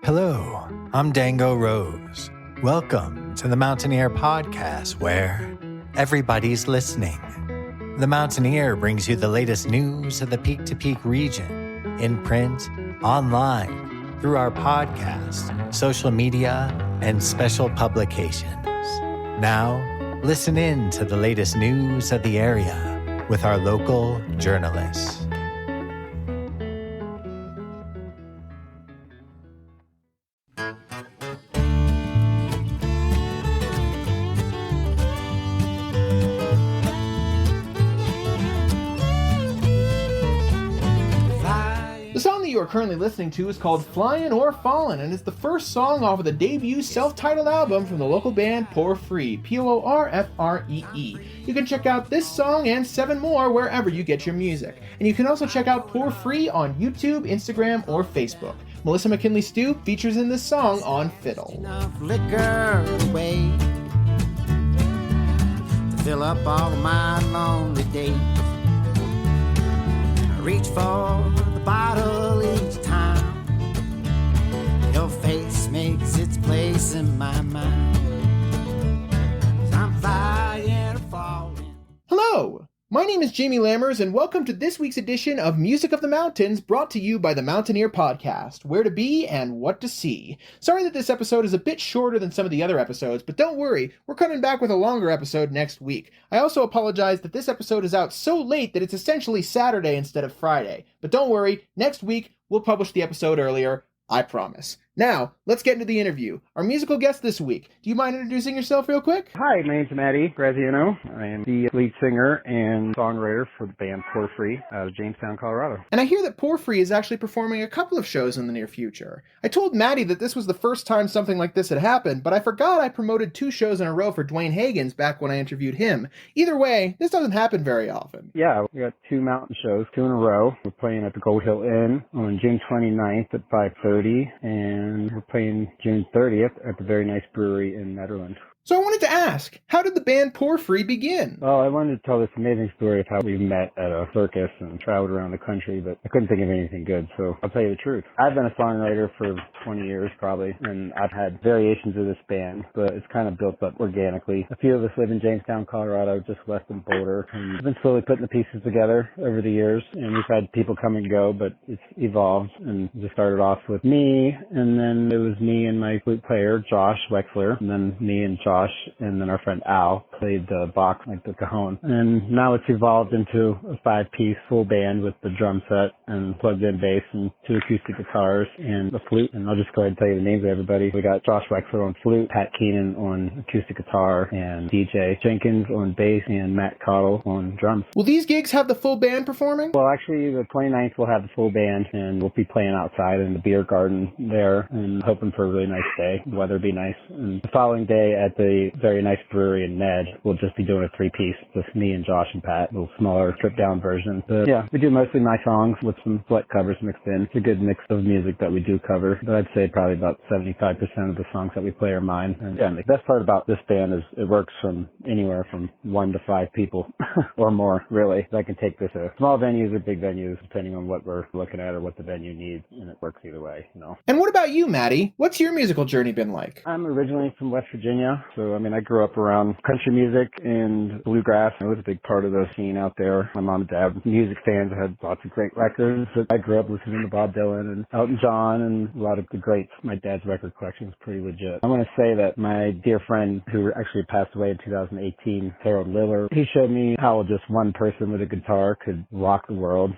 Hello, I'm Dango Rose. Welcome to the Mountaineer Podcast, where everybody's listening. The Mountaineer brings you the latest news of the Peak-to-Peak region, in print, online, through our podcast, social media, and special publications. Now, listen in to the latest news of the area with our local journalists. The song that you are currently listening to is called Flyin' or Fallin', and it's the first song off of the debut self-titled album from the local band Poorfree, P-O-R-F-R-E-E. You can check out this song and 7 more wherever you get your music. And you can also check out Poorfree on YouTube, Instagram, or Facebook. Melissa McGinley Stube features in this song on fiddle. Enough liquor away to fill up all of my lonely days. I reach for the bottle each time. Your face makes its place in my mind. I'm flying or falling. Hello! My name is Jamie Lammers, and welcome to this week's edition of Music of the Mountains, brought to you by the Mountaineer Podcast, where to be and what to see. Sorry that this episode is a bit shorter than some of the other episodes, but don't worry, we're coming back with a longer episode next week. I also apologize that this episode is out so late that it's essentially Saturday instead of Friday. But don't worry, next week we'll publish the episode earlier, I promise. Now, let's get into the interview. Our musical guest this week. Do you mind introducing yourself real quick? Hi, my name's Matty Graziano. I am the lead singer and songwriter for the band Poorfree out of Jamestown, Colorado. And I hear that Poorfree is actually performing a couple of shows in the near future. I told Matty that this was the first time something like this had happened, but I forgot I promoted 2 shows in a row for Dwayne Hagens back when I interviewed him. Either way, this doesn't happen very often. Yeah, we got 2 mountain shows, 2 in a row. We're playing at the Gold Hill Inn on June 29th at 5:30, and we're playing June 30th at the Very Nice Brewery in Netherlands. So I wanted to ask, how did the band Poorfree begin? Well, I wanted to tell this amazing story of how we met at a circus and traveled around the country, but I couldn't think of anything good, so I'll tell you the truth. I've been a songwriter for 20 years probably, and I've had variations of this band, but it's kind of built up organically. A few of us live in Jamestown, Colorado, just west of Boulder, and I've been slowly putting the pieces together over the years, and we've had people come and go, but it's evolved, and just started off with me, and then it was me and my flute player, Josh Wexler, and then me and Josh, and then our friend Al played the box, like the cajon. And now it's evolved into a 5-piece full band with the drum set and plugged-in bass and 2 acoustic guitars and a flute. And I'll just go ahead and tell you the names of everybody. We got Josh Wexler on flute, Pat Keenan on acoustic guitar, and DJ Jenkins on bass, and Matt Cottle on drums. Will these gigs have the full band performing? Well, actually, the 29th we'll have the full band, and we'll be playing outside in the beer garden there, and hoping for a really nice day. The weather will be nice. And the following day at the Very Nice Brewery in Ned, we'll just be doing a 3-piece, just me and Josh and Pat, a little smaller, stripped-down version. But yeah, we do mostly my songs with some Fleck covers mixed in. It's a good mix of music that we do cover, but I'd say probably about 75% of the songs that we play are mine. And yeah, the best part about this band is it works from anywhere from 1 to 5 people or more, really. I can take this to small venues or big venues, depending on what we're looking at or what the venue needs, and it works either way, you know. And what about you, Matty? What's your musical journey been like? I'm originally from West Virginia, so I grew up around country music and bluegrass. I was a big part of the scene out there. My mom and dad were music fans. I had lots of great records. I grew up listening to Bob Dylan and Elton John and a lot of the greats. My dad's record collection is pretty legit. I want to say that my dear friend who actually passed away in 2018, Harold Liller, he showed me how just one person with a guitar could rock the world,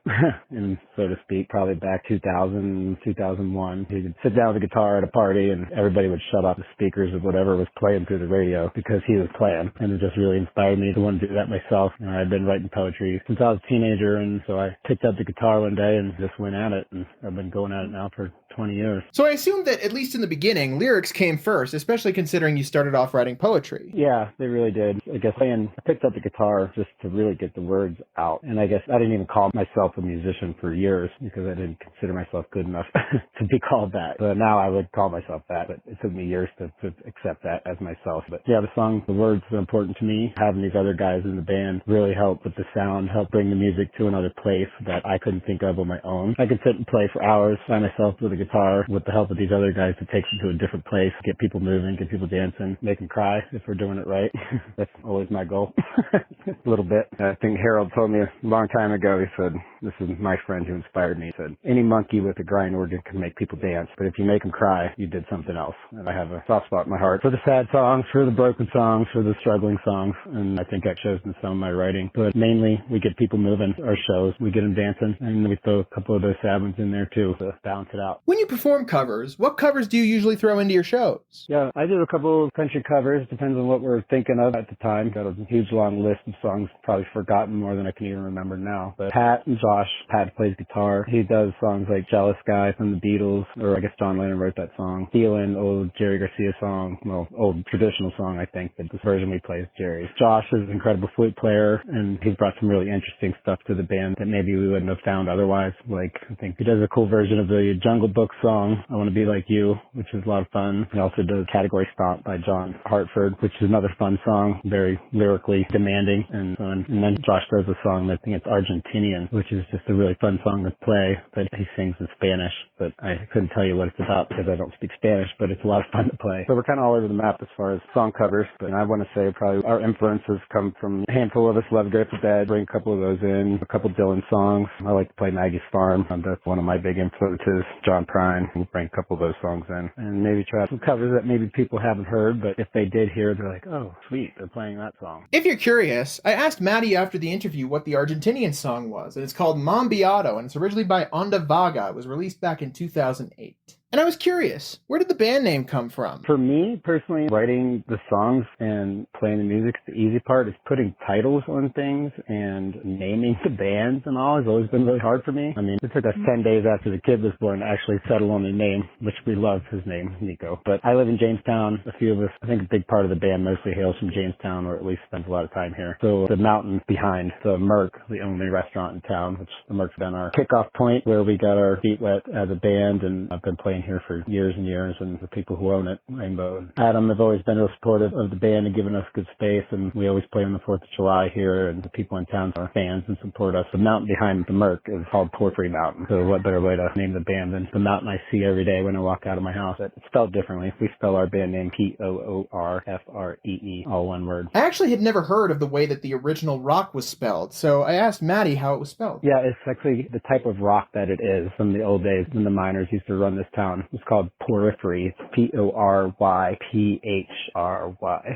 and so to speak, probably back 2000, 2001. He could sit down with a guitar at a party and everybody would shut off the speakers of whatever was playing through the radio because he was playing, and it just really inspired me to want to do that myself. I've been writing poetry since I was a teenager, and so I picked up the guitar one day and just went at it, and I've been going at it now for 20 years. So I assume that, at least in the beginning, lyrics came first, especially considering you started off writing poetry. Yeah, they really did. I guess I picked up the guitar just to really get the words out, and I guess I didn't even call myself a musician for years because I didn't consider myself good enough to be called that. But now I would call myself that, but it took me years to accept that as myself. myself. But yeah, the words are important to me. Having these other guys in the band really help with the sound, help bring the music to another place that I couldn't think of on my own. I could sit and play for hours by myself with a guitar. With the help of these other guys, it takes me to a different place, get people moving, get people dancing, make them cry if we're doing it right. That's always my goal. A little bit. I think Harold told me a long time ago, he said, this is my friend who inspired me. He said, any monkey with a grind organ can make people dance, but if you make them cry, you did something else. And I have a soft spot in my heart for the sad songs, for the broken songs, for the struggling songs, and I think that shows in some of my writing. But mainly, we get people moving, our shows, we get them dancing, and we throw a couple of those sad ones in there too to balance it out. When you perform covers, what covers do you usually throw into your shows? Yeah, I do a couple of country covers, depends on what we're thinking of at the time. Got a huge long list of songs, probably forgotten more than I can even remember now. But Pat and Josh, Pat plays guitar. He does songs like Jealous Guy from the Beatles, or I guess John Lennon wrote that song. Feelin', old Jerry Garcia song, well, old traditional song I think, but this version we play is Jerry's. Josh is an incredible flute player, and he's brought some really interesting stuff to the band that maybe we wouldn't have found otherwise. Like, I think he does a cool version of the Jungle Book song, I Want to Be Like You, which is a lot of fun. He also does Category Stomp by John Hartford, which is another fun song, very lyrically demanding and fun. And then Josh does a song that I think it's Argentinian, which is just a really fun song to play, but he sings in Spanish, but I couldn't tell you what it's about because I don't speak Spanish, but it's a lot of fun to play. So we're kind of all over the map as far as song covers, but I want to say probably our influences come from a handful of us love Grateful Dead, bring a couple of those in, a couple Dylan songs. I like to play Maggie's Farm. That's one of my big influences. John Prine, we'll bring a couple of those songs in, and maybe try some covers that maybe people haven't heard, but if they did hear, they're like, oh, sweet, they're playing that song. If you're curious, I asked Matty after the interview what the Argentinian song was, and it's called Mambiado, and it's originally by Onda Vaga. It was released back in 2008. And I was curious, where did the band name come from? For me, personally, writing the songs and playing the music, the easy part is putting titles on things, and naming the bands and all has always been really hard for me. I mean, it took us 10 days after the kid was born to actually settle on a name, which we love his name, Nico. But I live in Jamestown. A few of us, I think a big part of the band mostly hails from Jamestown, or at least spends a lot of time here. So the mountain behind the Merc, the only restaurant in town, which the Merc's been our kickoff point where we got our feet wet as a band, and I've been playing here for years and years, and the people who own it, Rainbow and Adam, have always been real supportive of the band and given us good space, and we always play on the 4th of July here, and the people in town are fans and support us. The mountain behind the Merc is called Poorfree Mountain, so what better way to name the band than the mountain I see every day when I walk out of my house. It's spelled differently. We spell our band name Poorfree, all one word. I actually had never heard of the way that the original rock was spelled, so I asked Matty how it was spelled. Yeah, it's actually the type of rock that it is from the old days when the miners used to run this town. It's called Poorfree. It's Poryphry.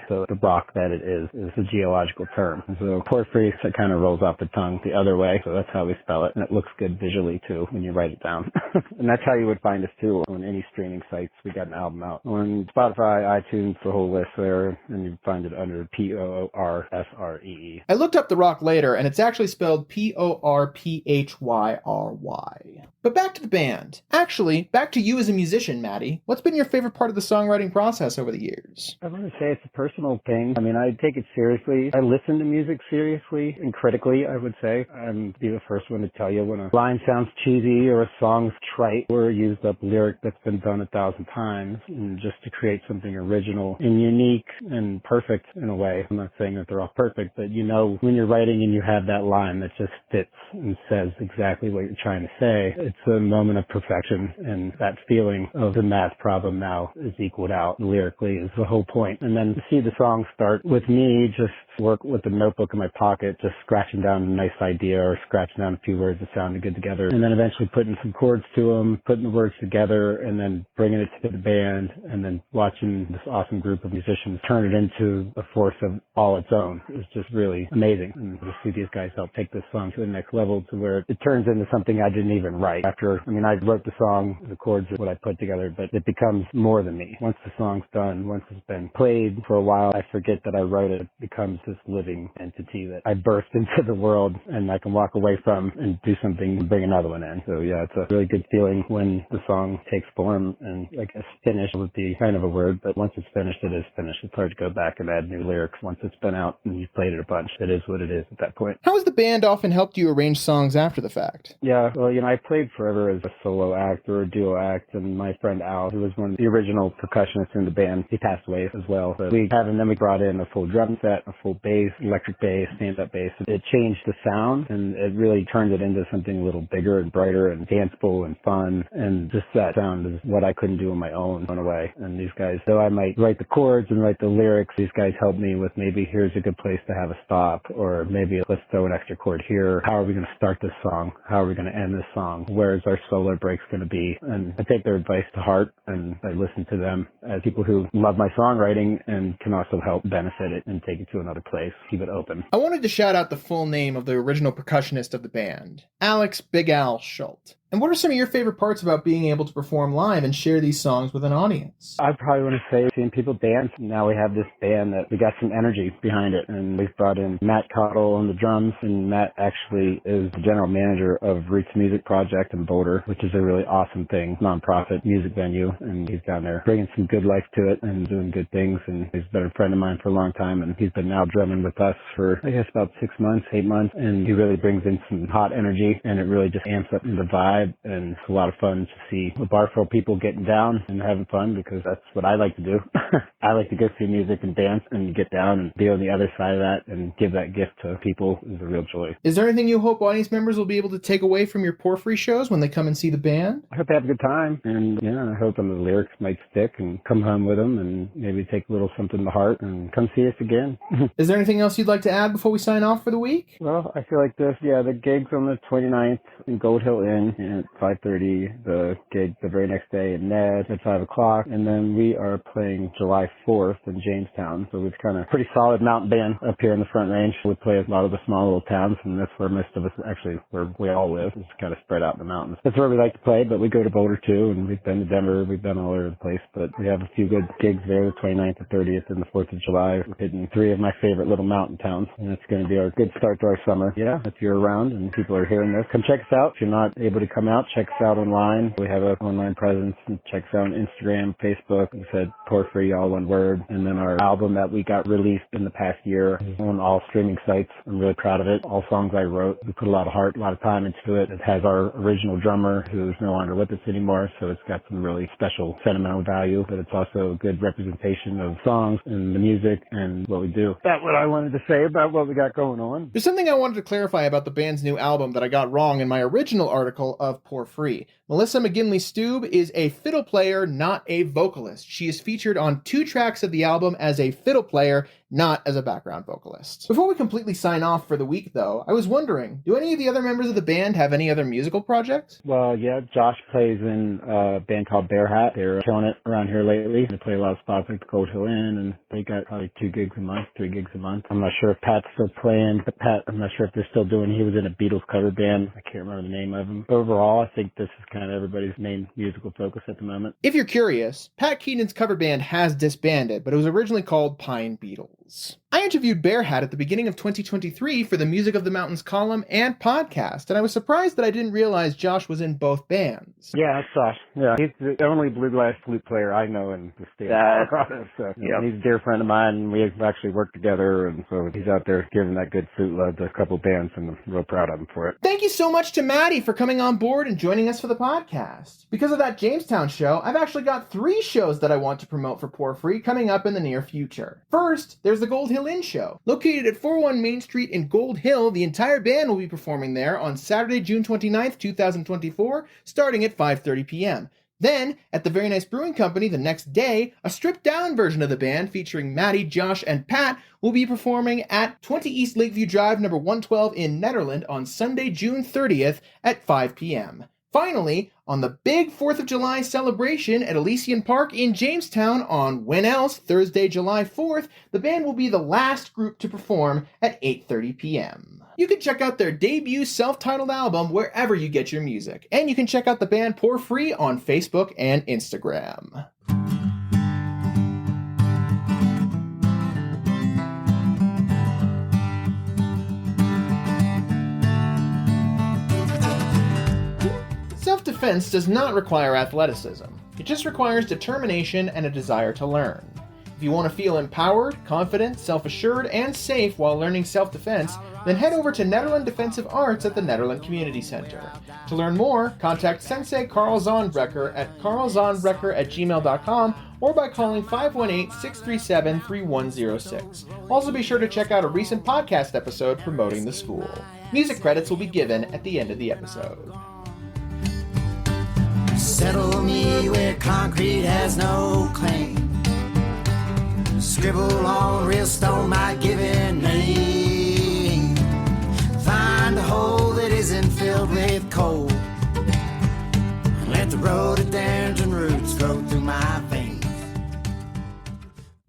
So the rock that it is a geological term. So Poorfree, it kind of rolls off the tongue the other way. So that's how we spell it. And it looks good visually too when you write it down. And that's how you would find us too on any streaming sites. We got an album out on Spotify, iTunes, the whole list there. And you find it under Poorfree. I looked up the rock later, and it's actually spelled Porphyry. But back to the band. Actually, back to you as a musician, Matty. What's been your favorite part of the songwriting process over the years? I want to say it's a personal thing. I mean, I take it seriously. I listen to music seriously and critically, I would say. I'm be the first one to tell you when a line sounds cheesy or a song's trite or a used up lyric that's been done 1,000 times, and just to create something original and unique and perfect in a way. I'm not saying that they're all perfect, but you know when you're writing and you have that line that just fits and says exactly what you're trying to say, it's a moment of perfection, and that feeling of the math problem now is equaled out lyrically is the whole point. And then to see the song start with me just work with a notebook in my pocket, just scratching down a nice idea or scratching down a few words that sounded good together, and then eventually putting some chords to them, putting the words together, and then bringing it to the band, and then watching this awesome group of musicians turn it into a force of all its own is just really amazing. And to see these guys help take this song to the next level to where it turns into something I didn't even write. I wrote the song, the chords are what I put together, but it becomes more than me. Once the song's done, once it's been played for a while, I forget that I wrote it. It becomes this living entity that I burst into the world and I can walk away from and do something and bring another one in. So yeah, it's a really good feeling when the song takes form, and I guess finished would be kind of a word, but once it's finished, it is finished. It's hard to go back and add new lyrics once it's been out and you've played it a bunch. It is what it is at that point. How has the band often helped you arrange songs after the fact? Yeah, well, I played forever as a solo act or a duo act, and my friend Al, who was one of the original percussionists in the band, he passed away as well. So then we brought in a full drum set, a full bass, electric bass, stand-up bass. It changed the sound, and it really turned it into something a little bigger and brighter and danceable and fun, and just that sound is what I couldn't do on my own in a way. And these guys, though I might write the chords and write the lyrics, these guys helped me with maybe here's a good place to have a stop, or maybe let's throw an extra chord here. How are we going to start this song? How are we going to end this song? Where is our solo breaks going to be? And I take their advice to heart, and I listen to them as people who love my songwriting and can also help benefit it and take it to another place, keep it open. I wanted to shout out the full name of the original percussionist of the band, Alex Big Al Schultz. And what are some of your favorite parts about being able to perform live and share these songs with an audience? I probably want to say seeing people dance. Now we have this band that we got some energy behind it, and we've brought in Matt Cottle on the drums, and Matt actually is the general manager of Roots Music Project in Boulder, which is a really awesome thing, nonprofit music venue, and he's down there bringing some good life to it and doing good things, and he's been a friend of mine for a long time, and he's been now drumming with us for, I guess, about 6 months, 8 months, and he really brings in some hot energy, and it really just amps up the vibe. And it's a lot of fun to see a bar full of people getting down and having fun, because that's what I like to do. I like to go see music and dance and get down and be on the other side of that and give that gift to people is a real joy. Is there anything you hope audience members will be able to take away from your Poorfree shows when they come and see the band? I hope they have a good time, and I hope some of the lyrics might stick and come home with them and maybe take a little something to heart and come see us again. Is there anything else you'd like to add before we sign off for the week? Well, I feel like the gig's on the 29th in Gold Hill Inn at 5:30, the gig the very next day in Ned at 5 o'clock, and then we are playing July 4th in Jamestown. So we've kind of pretty solid mountain band up here in the Front Range. We play a lot of the small little towns, and that's where most of us, actually, where we all live. It's kind of spread out in the mountains. That's where we like to play, but we go to Boulder too, and we've been to Denver, we've been all over the place, but we have a few good gigs there, the 29th and 30th and the 4th of July. We're hitting 3 of my favorite little mountain towns, and it's going to be our good start to our summer. Yeah, if you're around and people are hearing this, come check us out. If you're not able to come out, check us out online. We have an online presence, and check us out on Instagram, Facebook. We said Poorfree, all one word. And then our album that we got released in the past year is on all streaming sites. I'm really proud of it. All songs I wrote. We put a lot of heart, a lot of time into it. It has our original drummer who's no longer with us anymore, so it's got some really special sentimental value, but it's also a good representation of songs and the music and what we do. That's what I wanted to say about what we got going on. There's something I wanted to clarify about the band's new album that I got wrong in my original article of Poorfree. Melissa McGinley Stube is a fiddle player, not a vocalist. She is featured on 2 tracks of the album as a fiddle player, not as a background vocalist. Before we completely sign off for the week, though, I was wondering, do any of the other members of the band have any other musical projects? Well, yeah, Josh plays in a band called Bear Hat. They're killing it around here lately. They play a lot of spots like the Gold Hill Inn, and they got probably 2 gigs a month, 3 gigs a month. I'm not sure if Pat's still playing, but I'm not sure if they're still doing, he was in a Beatles cover band. I can't remember the name of him. Overall, I think this is kind of everybody's main musical focus at the moment. If you're curious, Pat Keenan's cover band has disbanded, but it was originally called Pine Beatles. I interviewed Bear Hat at the beginning of 2023 for the Music of the Mountains column and podcast, and I was surprised that I didn't realize Josh was in both bands. Yeah, that's Josh. Yeah, he's the only bluegrass flute player I know in the state. So, yep. He's a dear friend of mine, and we actually worked together, and so he's out there giving that good flute love to a couple bands, and I'm real proud of him for it. Thank you so much to Matty for coming on board and joining us for the podcast. Because of that Jamestown show, I've actually got 3 shows that I want to promote for Poorfree coming up in the near future. First, there's the Gold Hill Inn show. Located at 401 Main Street in Gold Hill, the entire band will be performing there on Saturday, June 29th, 2024, starting at 5:30 p.m. Then, at the Very Nice Brewing Company the next day, a stripped-down version of the band featuring Matty, Josh, and Pat will be performing at 20 East Lakeview Drive, number 112 in Netherland on Sunday, June 30th at 5 p.m. Finally, on the big 4th of July celebration at Elysian Park in Jamestown on When Else, Thursday, July 4th, the band will be the last group to perform at 8:30 p.m. You can check out their debut self-titled album wherever you get your music, and you can check out the band Poorfree on Facebook and Instagram. self-defense does not require athleticism. It just requires determination and a desire to learn. If you want to feel empowered, confident, self-assured, and safe while learning self-defense, then head over to Nederland Defensive Arts at the Nederland Community Center. To learn more, contact Sensei Carl Zonbrecker at carlzonbrecker@gmail.com or by calling 518-637-3106. Also be sure to check out a recent podcast episode promoting the school. Music credits will be given at the end of the episode. Settle me where concrete has no claim. Scribble on real stone my given name. Find a hole that isn't filled with coal. Let the rhododendron roots grow through my veins.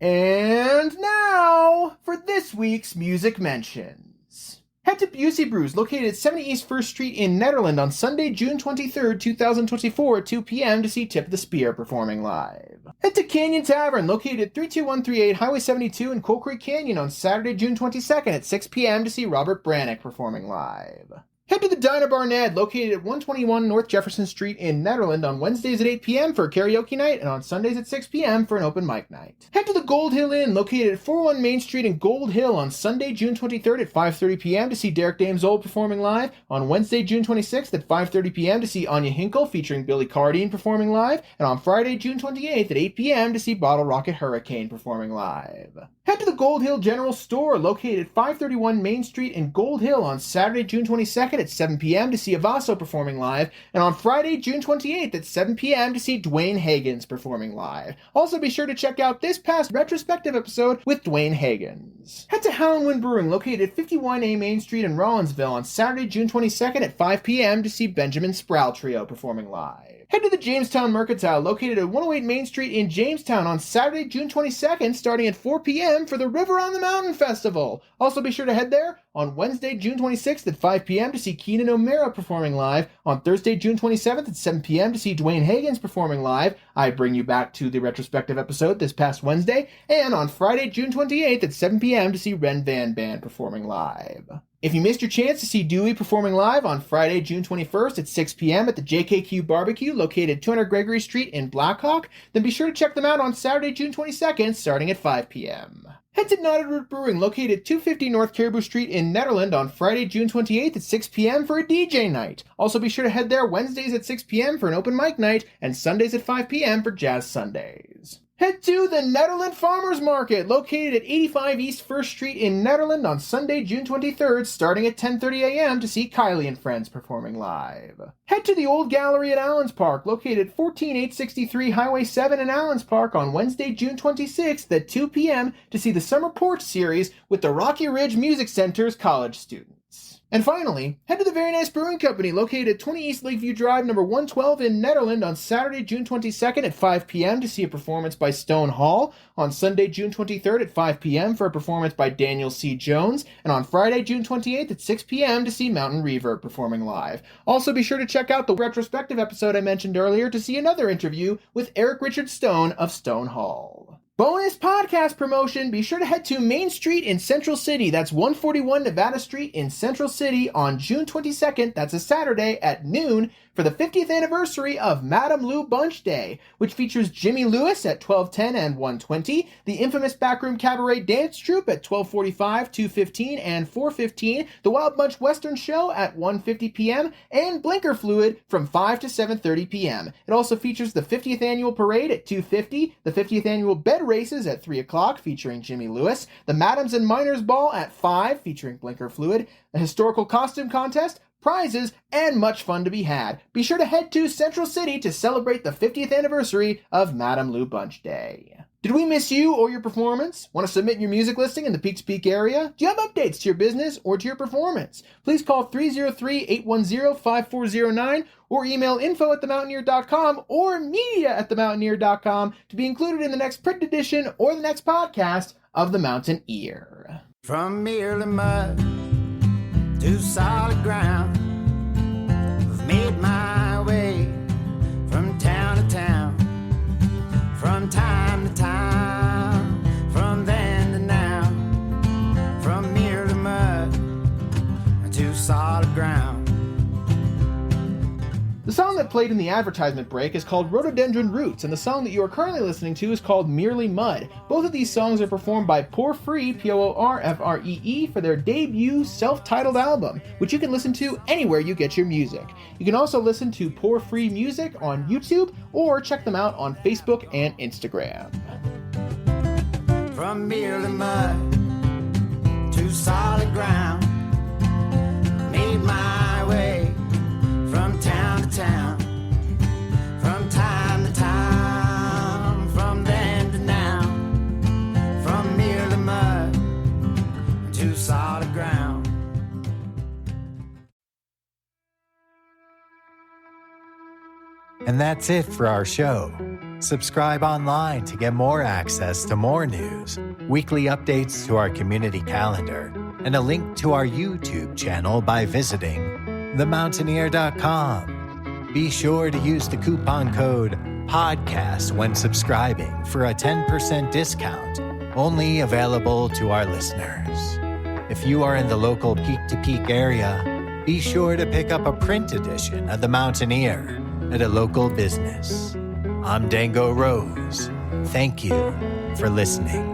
And now for this week's music mentions. Head to Busey Brews, located at 70 East 1st Street in Nederland on Sunday, June 23rd, 2024 at 2 p.m. to see Tip the Spear performing live. Head to Canyon Tavern, located at 32138 Highway 72 in Coal Creek Canyon on Saturday, June 22nd at 6 p.m. to see Robert Brannick performing live. Head to the Diner Barnett, located at 121 North Jefferson Street in Nederland on Wednesdays at 8 p.m. for a karaoke night and on Sundays at 6 p.m. for an open mic night. Head to the Gold Hill Inn, located at 401 Main Street in Gold Hill on Sunday, June 23rd at 5:30 p.m. to see Derek Dames Old performing live, on Wednesday, June 26th at 5:30 p.m. to see Anya Hinkle featuring Billy Cardine performing live, and on Friday, June 28th at 8 p.m. to see Bottle Rocket Hurricane performing live. Head to the Gold Hill General Store, located at 531 Main Street in Gold Hill on Saturday, June 22nd at 7 p.m. to see Avasso performing live, and on Friday, June 28th at 7 p.m. to see Dwayne Hagens performing live. Also be sure to check out this past retrospective episode with Dwayne Hagens. Head to Howlin' Wind Brewing, located at 51A Main Street in Rollinsville on Saturday, June 22nd at 5 p.m. to see Benjamin Sproul Trio performing live. Head to the Jamestown Mercantile, located at 108 Main Street in Jamestown on Saturday, June 22nd, starting at 4 p.m. for the River on the Mountain Festival. Also be sure to head there on Wednesday, June 26th at 5 p.m. to see Keenan O'Mara performing live, on Thursday, June 27th at 7 p.m. to see Dwayne Hagens performing live. I bring you back to the retrospective episode this past Wednesday, and on Friday, June 28th at 7 p.m. to see Ren Van Band performing live. If you missed your chance to see Dewey performing live on Friday, June 21st at 6 p.m. at the JKQ Barbecue located 200 Gregory Street in Blackhawk, then be sure to check them out on Saturday, June 22nd starting at 5 p.m. Head to Knotted Root Brewing, located at 250 North Caribou Street in Nederland on Friday, June 28th at 6 p.m. for a DJ night. Also be sure to head there Wednesdays at 6 p.m. for an open mic night and Sundays at 5 p.m. for Jazz Sundays. Head to the Nederland Farmers Market, located at 85 East 1st Street in Nederland on Sunday, June 23rd, starting at 10:30 a.m. to see Kylie and Friends performing live. Head to the Old Gallery at Allens Park, located at 14863 Highway 7 in Allens Park on Wednesday, June 26th at 2 p.m. to see the Summer Porch Series with the Rocky Ridge Music Center's college students. And finally, head to the Very Nice Brewing Company, located at 20 East Lakeview Drive, number 112 in Nederland on Saturday, June 22nd at 5 p.m. to see a performance by Stone Hall, on Sunday, June 23rd at 5 p.m. for a performance by Daniel C. Jones, and on Friday, June 28th at 6 p.m. to see Mountain Reverb performing live. Also be sure to check out the retrospective episode I mentioned earlier to see another interview with Eric Richard Stone of Stone Hall. Bonus podcast promotion, be sure to head to Main Street in Central City, that's 141 Nevada Street in Central City on June 22nd, that's a Saturday at noon, for the 50th anniversary of Madame Lou Bunch Day, which features Jimmy Lewis at 12:10 and 1:20, the infamous Backroom Cabaret Dance Troupe at 12:45, 2:15, and 4:15, the Wild Bunch Western Show at 1:50 p.m., and Blinker Fluid from 5 to 7:30 p.m. It also features the 50th Annual Parade at 2:50, the 50th Annual Bed Races at 3 o'clock featuring Jimmy Lewis, the Madams and Minors Ball at 5 featuring Blinker Fluid, a historical costume contest, prizes, and much fun to be had. Be sure to head to Central City to celebrate the 50th anniversary of Madame Lou Bunch Day. Did we miss you or your performance? Want to submit your music listing in the Peak to Peak area? Do you have updates to your business or to your performance? Please call 303-810-5409 or email info@themountaineer.com or media@themountaineer.com to be included in the next print edition or the next podcast of The Mountain Ear. From merely mud to solid ground, I've made my way from town to town, from time to time, from then to now, from merely mud to solid ground. The song that played in the advertisement break is called Rhododendron Roots, and the song that you are currently listening to is called Merely Mud. Both of these songs are performed by Poorfree, Poorfree, for their debut self-titled album, which you can listen to anywhere you get your music. You can also listen to Poorfree music on YouTube or check them out on Facebook and Instagram. From merely mud to solid ground, made my way from town to town, from time to time, from then to now, from merely mud to solid ground. And that's it for our show. Subscribe online to get more access to more news, weekly updates to our community calendar, and a link to our YouTube channel by visiting themountaineer.com. Be sure to use the coupon code PODCAST when subscribing for a 10% discount, only available to our listeners. If you are in the local Peak to Peak area, be sure to pick up a print edition of The Mountaineer at a local business. I'm Dango Rose. Thank you for listening.